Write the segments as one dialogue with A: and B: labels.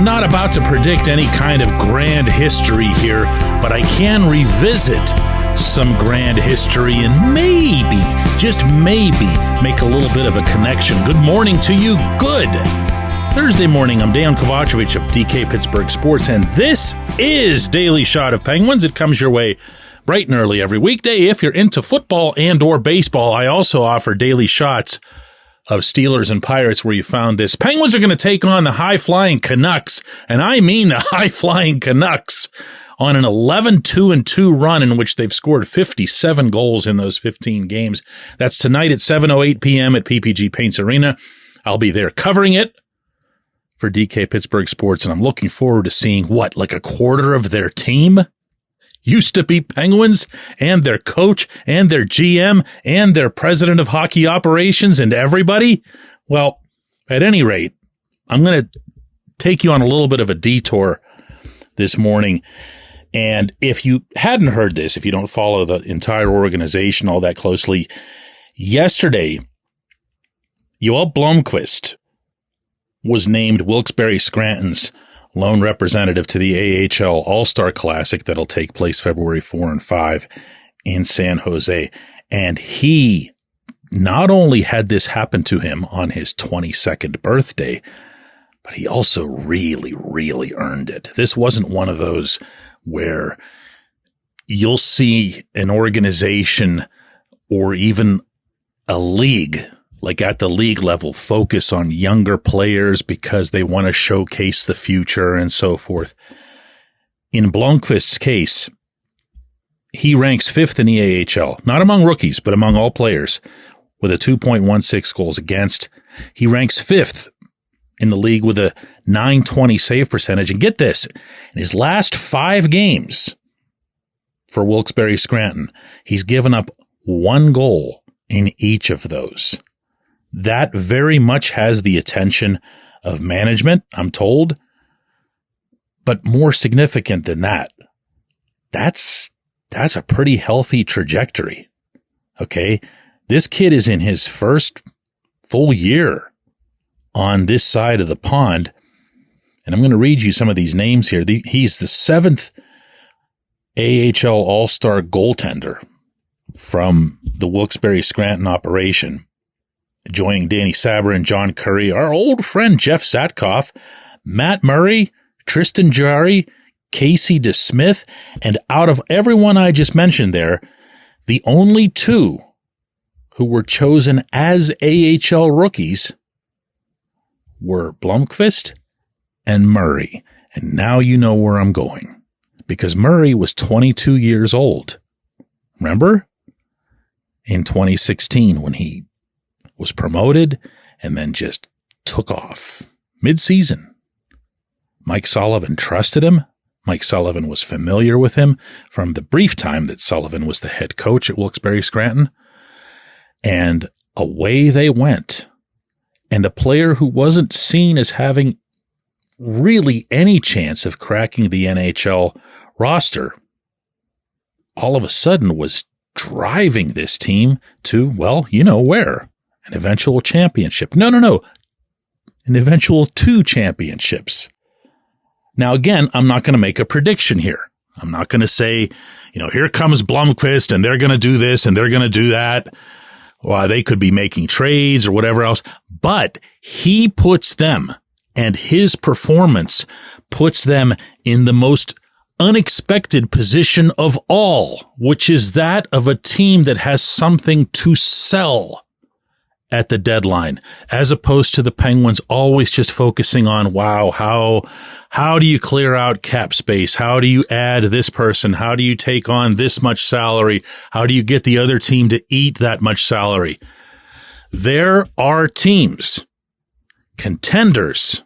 A: not about to predict any kind of grand history here, but I can revisit some grand history and maybe, just maybe, make a little bit of a connection. Good morning to you. Good Thursday morning. I'm Dejan Kovacevic of DK Pittsburgh Sports, and this is Daily Shot of Penguins. It comes your way bright and early every weekday. If you're into football and or baseball, I also offer daily shots of Steelers and Pirates where you found this. Penguins are going to take on the high-flying Canucks, and I mean the high-flying Canucks, on an 11-2-2 run in which they've scored 57 goals in those 15 games. That's tonight at 7:08 p.m. at PPG Paints Arena. I'll be there covering it for DK Pittsburgh Sports, and I'm looking forward to seeing like a quarter of their team used to be Penguins, and their coach, and their GM, and their president of hockey operations, and everybody. Well, at any rate, I'm going to take you on a little bit of a detour this morning. And if you hadn't heard this, if you don't follow the entire organization all that closely, yesterday, Joel Blomqvist was named Wilkes-Barre Scranton's lone representative to the AHL All-Star Classic that'll take place February 4 and 5 in San Jose. And he not only had this happen to him on his 22nd birthday, but he also really, really earned it. This wasn't one of those where you'll see an organization or even a league, like at the league level, focus on younger players because they want to showcase the future and so forth. In Blomqvist's case, he ranks fifth in the AHL, not among rookies, but among all players, with a 2.16 goals against. He ranks fifth in the league with a .920 save percentage. And get this, in his last 5 games for Wilkes-Barre Scranton, he's given up 1 goal in each of those. That very much has the attention of management, I'm told. But more significant than that, that's a pretty healthy trajectory. Okay? This kid is in his first full year on this side of the pond. And I'm going to read you some of these names here. He's the 7th AHL All-Star goaltender from the Wilkes-Barre Scranton operation, joining Danny Saber and John Curry, our old friend Jeff Zatkoff, Matt Murray, Tristan Jarry, Casey DeSmith, and out of everyone I just mentioned there, the only 2 who were chosen as AHL rookies were Blomqvist and Murray. And now you know where I'm going, because Murray was 22 years old. Remember? In 2016, when he was promoted and then just took off mid-season. Mike Sullivan trusted him. Mike Sullivan was familiar with him from the brief time that Sullivan was the head coach at Wilkes-Barre Scranton. And away they went. And a player who wasn't seen as having really any chance of cracking the NHL roster all of a sudden was driving this team to, well, you know where. An eventual championship. No. An eventual 2 championships. Now, again, I'm not going to make a prediction here. I'm not going to say, here comes Blomqvist and they're going to do this and they're going to do that. Well, they could be making trades or whatever else. But he puts them, and his performance puts them in the most unexpected position of all, which is that of a team that has something to sell at the deadline, as opposed to the Penguins always just focusing on, wow, how do you clear out cap space? How do you add this person? How do you take on this much salary? How do you get the other team to eat that much salary? There are teams, contenders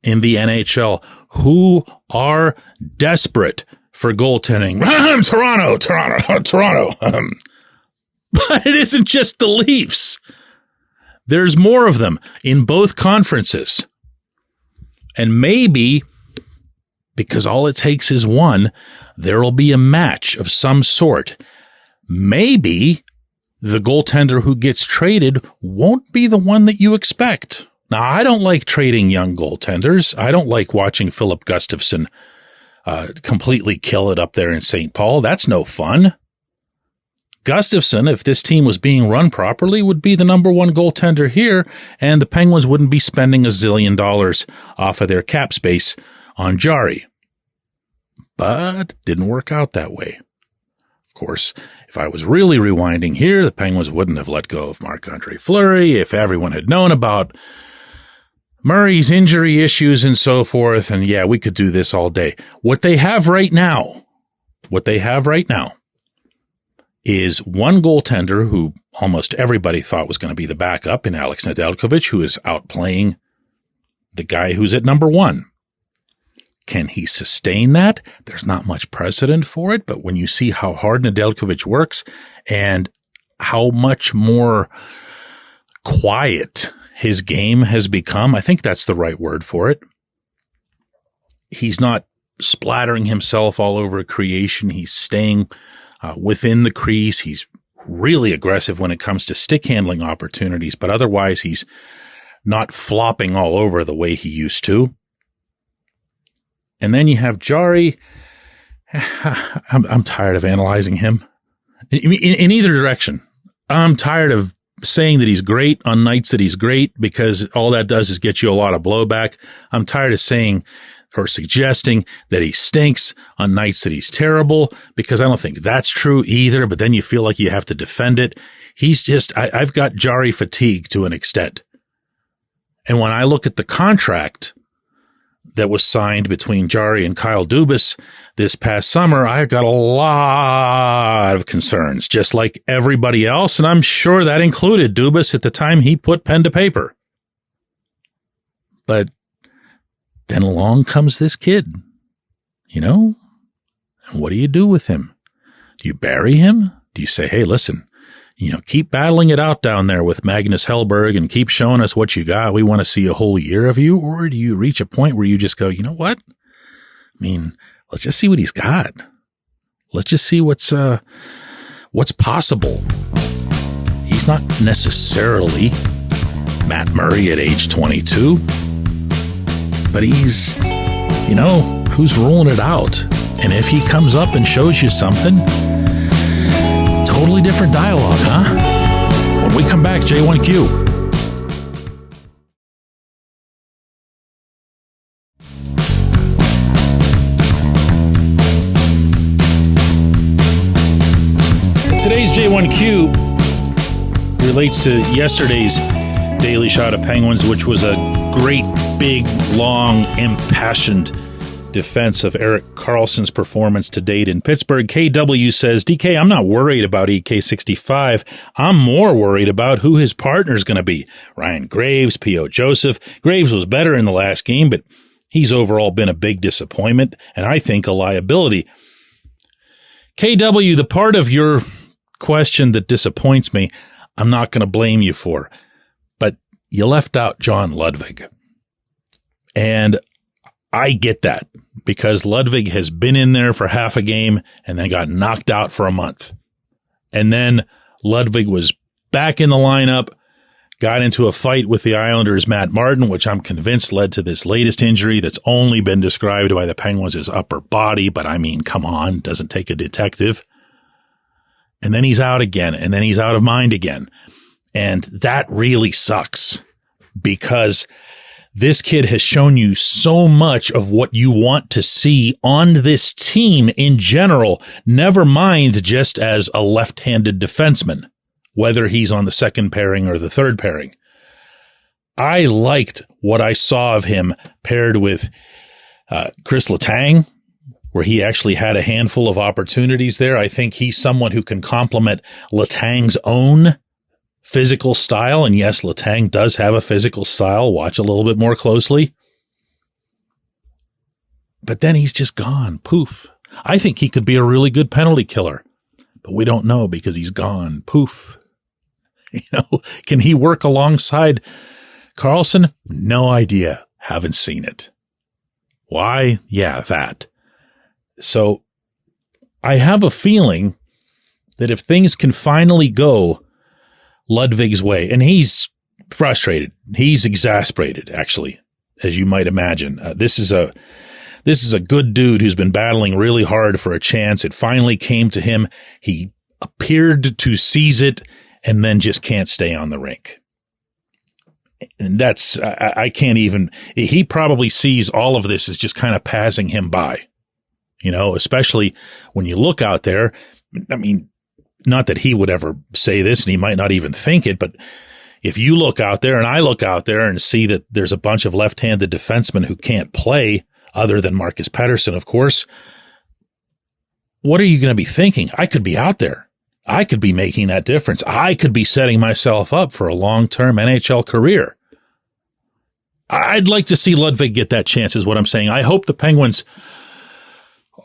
A: in the NHL, who are desperate for goaltending. Toronto. But it isn't just the Leafs. There's more of them in both conferences. And maybe, because all it takes is one, there will be a match of some sort. Maybe the goaltender who gets traded won't be the one that you expect. Now, I don't like trading young goaltenders. I don't like watching Philip Gustafsson completely kill it up there in St. Paul. That's no fun. Gustafsson, if this team was being run properly, would be the number one goaltender here, and the Penguins wouldn't be spending $1 zillion off of their cap space on Jari. But it didn't work out that way. Of course, if I was really rewinding here, the Penguins wouldn't have let go of Marc-Andre Fleury if everyone had known about Murray's injury issues and so forth. And yeah, we could do this all day. What they have right now is one goaltender who almost everybody thought was going to be the backup in Alex Nedeljkovic, who is outplaying the guy who's at number one. Can he sustain that? There's not much precedent for it, but when you see how hard Nedeljkovic works and how much more quiet his game has become, I think that's the right word for it. He's not splattering himself all over creation. He's staying within the crease. He's really aggressive when it comes to stick handling opportunities, but otherwise he's not flopping all over the way he used to. And then you have Jari. I'm tired of analyzing him in either direction. I'm tired of saying that he's great on nights that he's great, because all that does is get you a lot of blowback. I'm tired of saying or suggesting that he stinks on nights that he's terrible, because I don't think that's true either, but then you feel like you have to defend it. He's just, I've got Jari fatigue to an extent. And when I look at the contract that was signed between Jari and Kyle Dubas this past summer, I've got a lot of concerns, just like everybody else, and I'm sure that included Dubas at the time he put pen to paper. But then along comes this kid, and what do you do with him? Do you bury him? Do you say, hey, listen, keep battling it out down there with Magnus Hellberg and keep showing us what you got. We want to see a whole year of you. Or do you reach a point where you just go, you know what? Let's just see what he's got. Let's just see what's possible. He's not necessarily Matt Murray at age 22, but he's, who's rolling it out? And if he comes up and shows you something, totally different dialogue, huh? When we come back, J1Q. Today's J1Q relates to yesterday's Daily Shot of Penguins, which was a great, big, long, impassioned defense of Erik Karlsson's performance to date in Pittsburgh. KW says, DK, I'm not worried about EK65. I'm more worried about who his partner's going to be. Ryan Graves, P.O. Joseph. Graves was better in the last game, but he's overall been a big disappointment, and I think a liability. KW, the part of your question that disappoints me, I'm not going to blame you for, but you left out John Ludwig. And I get that, because Ludwig has been in there for half a game and then got knocked out for a month. And then Ludwig was back in the lineup, got into a fight with the Islanders' Matt Martin, which I'm convinced led to this latest injury that's only been described by the Penguins as upper body. But come on, doesn't take a detective. And then he's out again, and then he's out of mind again. And that really sucks, because this kid has shown you so much of what you want to see on this team in general, never mind just as a left-handed defenseman, whether he's on the second pairing or the third pairing. I liked what I saw of him paired with Chris Letang, where he actually had a handful of opportunities there. I think he's someone who can complement Letang's own physical style. And yes, Letang does have a physical style. Watch a little bit more closely. But then he's just gone. Poof. I think he could be a really good penalty killer, but we don't know because he's gone. Poof. Can he work alongside Karlsson? No idea. Haven't seen it. Why? Yeah, that. So I have a feeling that if things can finally go Ludwig's way, and he's frustrated. He's exasperated, actually, as you might imagine. This is a good dude who's been battling really hard for a chance. It finally came to him. He appeared to seize it and then just can't stay on the rink. And that's, I can't even, he probably sees all of this as just kind of passing him by, especially when you look out there. I mean, not that he would ever say this and he might not even think it, but if you look out there and I look out there and see that there's a bunch of left-handed defensemen who can't play other than Marcus Pettersson, of course, what are you going to be thinking? I could be out there. I could be making that difference. I could be setting myself up for a long-term NHL career. I'd like to see Ludwig get that chance is what I'm saying. I hope the Penguins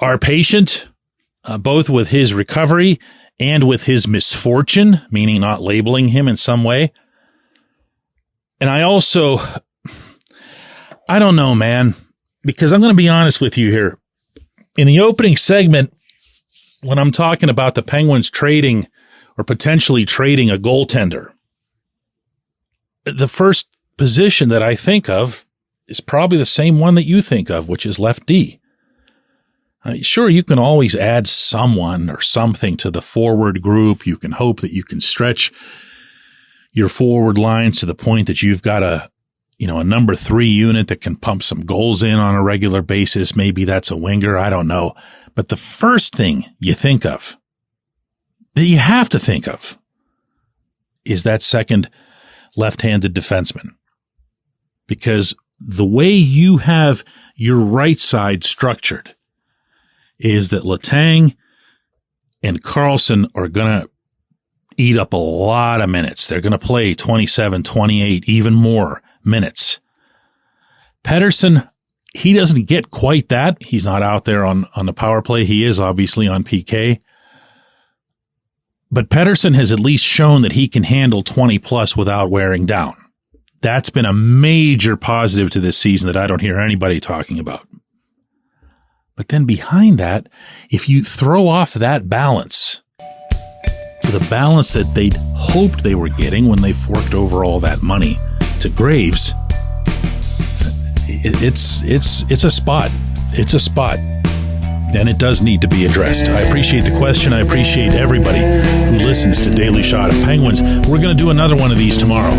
A: are patient, both with his recovery and with his misfortune, meaning not labeling him in some way. And I also, I don't know, man, because I'm going to be honest with you here. In the opening segment, when I'm talking about the Penguins trading or potentially trading a goaltender, the first position that I think of is probably the same one that you think of, which is left D. Sure, you can always add someone or something to the forward group. You can hope that you can stretch your forward lines to the point that you've got a number 3 unit that can pump some goals in on a regular basis. Maybe that's a winger. I don't know. But the first thing you think of, that you have to think of, is that second left-handed defenseman. Because the way you have your right side structured is that Letang and Karlsson are going to eat up a lot of minutes. They're going to play 27, 28, even more minutes. Pettersson, he doesn't get quite that. He's not out there on the power play. He is obviously on PK. But Pettersson has at least shown that he can handle 20 plus without wearing down. That's been a major positive to this season that I don't hear anybody talking about. But then behind that, if you throw off that balance, the balance that they'd hoped they were getting when they forked over all that money to Graves, it's a spot. It's a spot. And it does need to be addressed. I appreciate the question. I appreciate everybody who listens to Daily Shot of Penguins. We're going to do another one of these tomorrow.